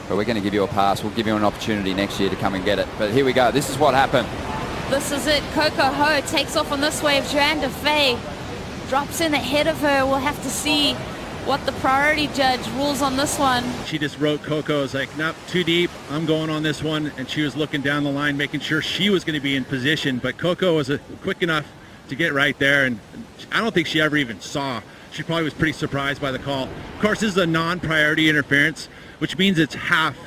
but we're going to give you a pass. We'll give you an opportunity next year to come and get it. But here we go. This is what happened. This is it. Coco Ho takes off on this wave. Johanne Defay drops in ahead of her. We'll have to see what the priority judge rules on this one. She just wrote Coco as like, nope, too deep, I'm going on this one, and she was looking down the line making sure she was going to be in position, but Coco was quick enough to get right there, and I don't think she ever even saw. She probably was pretty surprised by the call. Of course, this is a non-priority interference, which means it's half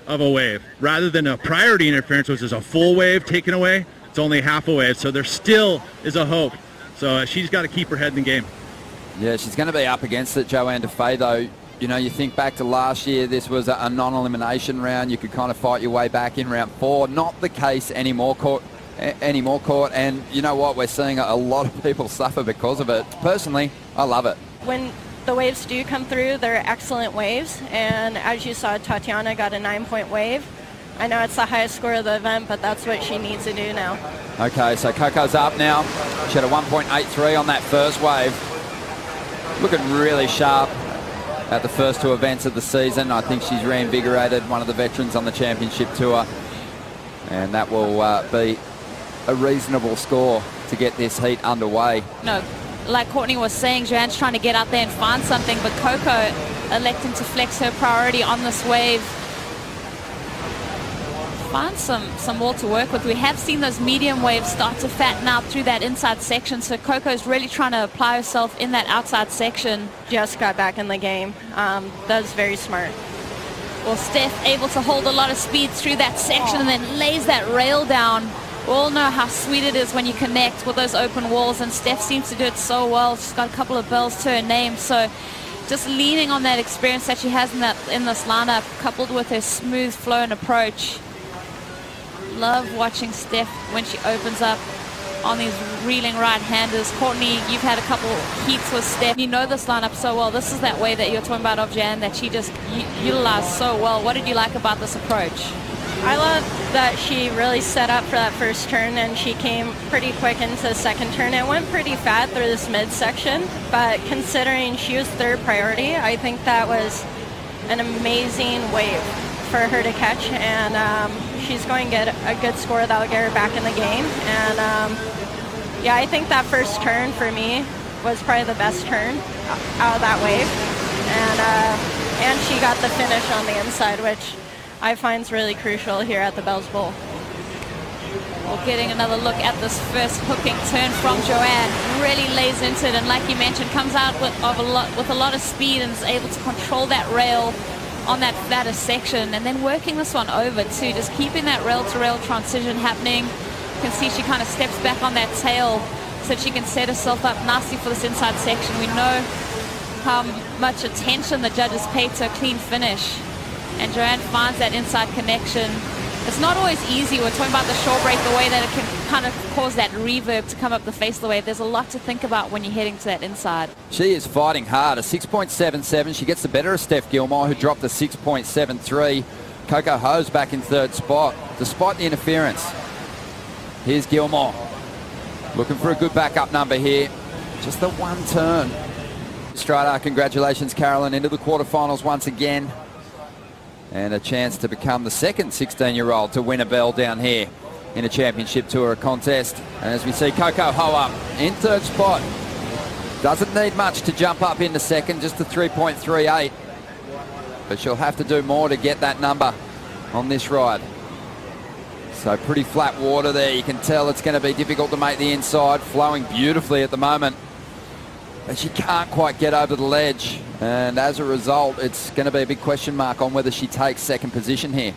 of a wave rather than a priority interference, which is a full wave taken away. It's only half a wave, so there still is a hope. So she's got to keep her head in the game. Yeah, she's going to be up against it, Johanne Defay, though. You know, you think back to last year, this was a non-elimination round. You could kind of fight your way back in round 4. Not the case anymore, Court. And you know what? We're seeing a lot of people suffer because of it. Personally, I love it. When the waves do come through, they're excellent waves. And as you saw, Tatiana got a 9-point wave. I know it's the highest score of the event, but that's what she needs to do now. Okay, so Coco's up now. She had a 1.83 on that first wave. Looking really sharp at the first 2 events of the season. I think she's reinvigorated, one of the veterans on the championship tour. And that will be a reasonable score to get this heat underway. No, like Courtney was saying, Johanne's trying to get out there and find something, but Coco electing to flex her priority on this wave. Find some wall to work with. We have seen those medium waves start to fatten out through that inside section, so Coco's really trying to apply herself in that outside section. Just got back in the game. That was very smart. Well, Steph able to hold a lot of speed through that section and then lays that rail down. We all know how sweet it is when you connect with those open walls, and Steph seems to do it so well. She's got a couple of bells to her name, so just leaning on that experience that she has in this lineup, coupled with her smooth flow and approach. Love watching Steph when she opens up on these reeling right-handers. Courtney, you've had a couple heats with Steph. You know this lineup so well. This is that way that you're talking about of Jan that she just utilized so well. What did you like about this approach? I love that she really set up for that first turn, and she came pretty quick into the second turn. It went pretty fat through this midsection, but considering she was third priority, I think that was an amazing wave for her to catch, and she's going to get a good score that will get her back in the game. And yeah, I think that first turn for me was probably the best turn out of that wave, and she got the finish on the inside, which I find is really crucial here at the Bells Bowl. Well, getting another look at this first hooking turn from Johanne. Really lays into it, and like you mentioned, comes out with a lot of speed and is able to control that rail on that flatter section, and then working this one over too, just keeping that rail-to-rail transition happening. You can see she kind of steps back on that tail so she can set herself up nicely for this inside section. We know how much attention the judges pay to a clean finish, and Johanne finds that inside connection. It's not always easy. We're talking about the short break, the way that it can kind of cause that reverb to come up the face of the wave. There's a lot to think about when you're heading to that inside. She is fighting hard. A 6.77. She gets the better of Steph Gilmore, who dropped a 6.73. Coco Ho's back in third spot, despite the interference. Here's Gilmore. Looking for a good backup number here. Just the one turn. Strata, congratulations, Carolyn, into the quarterfinals once again. And a chance to become the second 16-year-old to win a bell down here in a championship tour contest. And as we see Coco Ho up in third spot. Doesn't need much to jump up into second, just a 3.38. But she'll have to do more to get that number on this ride. So pretty flat water there. You can tell it's going to be difficult to make the inside. Flowing beautifully at the moment. But she can't quite get over the ledge, and as a result it's going to be a big question mark on whether she takes second position here.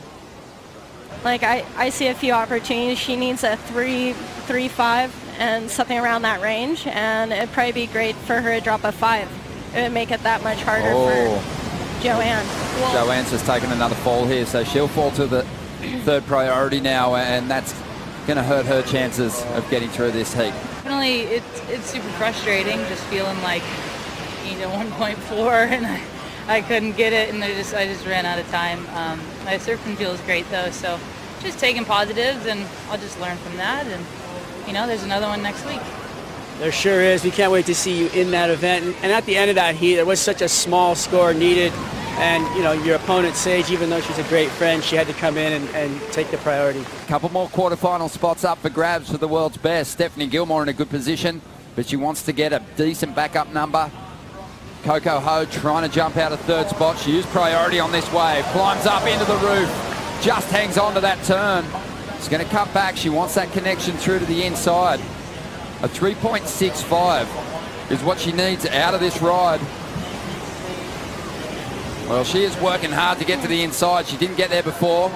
Like I see a few opportunities. She needs a 3.5 and something around that range, and it'd probably be great for her to drop a 5. It would make it that much harder for Johanne. Johanne's just taken another fall here, so she'll fall to the third priority now, and that's going to hurt her chances of getting through this heat. Definitely, it's super frustrating, just feeling like, you know, 1.4 and I couldn't get it, and I just ran out of time. My surfing feels great though, so just taking positives, and I'll just learn from that, and you know, there's another one next week. There sure is. We can't wait to see you in that event. And at the end of that heat, there was such a small score needed And, you know, your opponent, Sage, even though she's a great friend, she had to come in and take the priority. Couple more quarterfinal spots up for grabs for the world's best. Stephanie Gilmore in a good position, but she wants to get a decent backup number. Coco Ho trying to jump out of third spot. She used priority on this wave. Climbs up into the roof. Just hangs on to that turn. She's going to cut back. She wants that connection through to the inside. A 3.65 is what she needs out of this ride. Well, she is working hard to get to the inside. She didn't get there before.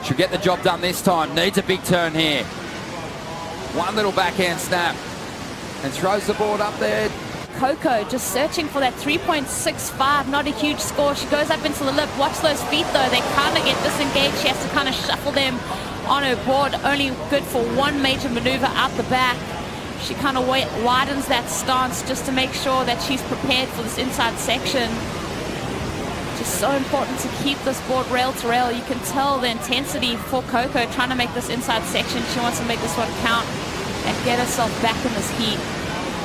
She'll get the job done this time. Needs a big turn here. One little backhand snap and throws the board up there. Coco just searching for that 3.65, not a huge score. She goes up into the lip. Watch those feet though, they kind of get disengaged. She has to kind of shuffle them on her board. Only good for one major maneuver out the back. She kind of widens that stance just to make sure that she's prepared for this inside section. Just so important to keep this board rail to rail. You can tell the intensity for Coco trying to make this inside section. She wants to make this one count and get herself back in this heat.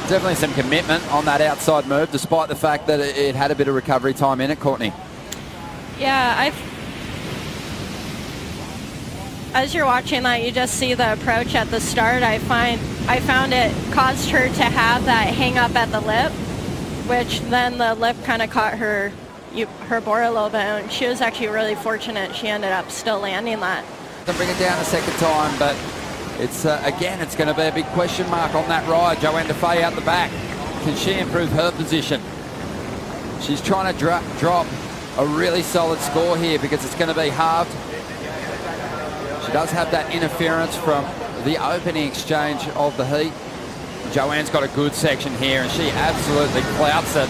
Definitely some commitment on that outside move, despite the fact that it had a bit of recovery time in it, Courtney. Yeah, as you're watching that, you just see the approach at the start. I found it caused her to have that hang up at the lip, which then the lip kind of caught her board a little bit, and she was actually really fortunate. She ended up still landing that. Can bring it down a second time, but it's again, it's going to be a big question mark on that ride. Johanne Defay out the back. Can she improve her position? She's trying to drop a really solid score here because it's going to be halved. She does have that interference from the opening exchange of the heat. Johanne's got a good section here, and she absolutely clouts it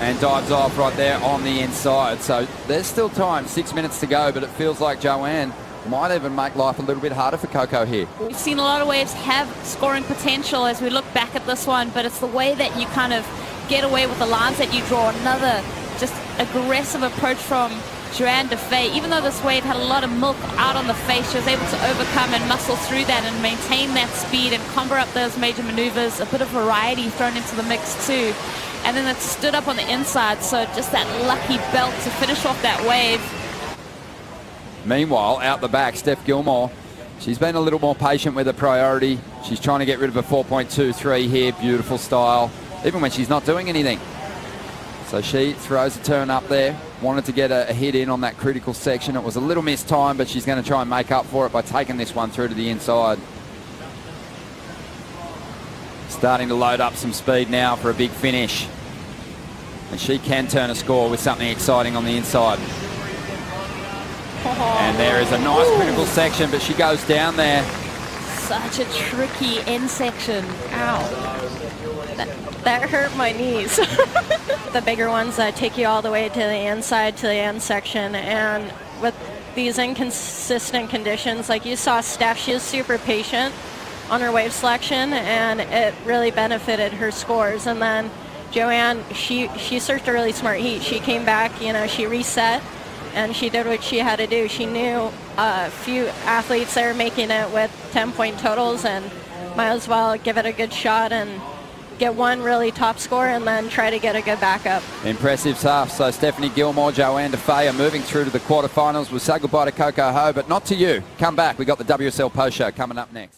and dives off right there on the inside. So there's still time, 6 minutes to go, but it feels like Johanne might even make life a little bit harder for Coco here. We've seen a lot of waves have scoring potential as we look back at this one, but it's the way that you kind of get away with the lines that you draw. Another just aggressive approach from Johanne Defay. Even though this wave had a lot of milk out on the face, she was able to overcome and muscle through that and maintain that speed and combo up those major maneuvers. A bit of variety thrown into the mix too. And then it stood up on the inside, so just that lucky belt to finish off that wave. Meanwhile, out the back, Steph Gilmore, she's been a little more patient with her priority. She's trying to get rid of a 4.23 here. Beautiful style, even when she's not doing anything. So she throws a turn up there. Wanted to get a hit in on that critical section. It was a little missed time, but she's going to try and make up for it by taking this one through to the inside. Starting to load up some speed now for a big finish. And she can turn a score with something exciting on the inside. And there is a nice critical section, but she goes down there. Such a tricky end section. Ow. That hurt my knees. The bigger ones that take you all the way to the inside, to the end section. And with these inconsistent conditions, like you saw Steph, she was super patient on her wave selection, and it really benefited her scores. And then Johanne, she searched a really smart heat. She came back, you know, she reset, and she did what she had to do. She knew a few athletes that were making it with 10-point totals, and might as well give it a good shot and get one really top score and then try to get a good backup. Impressive stuff. So Stephanie Gilmore, Johanne Defay are moving through to the quarterfinals. We'll say goodbye to Coco Ho, but not to you. Come back. We got the WSL post show coming up next.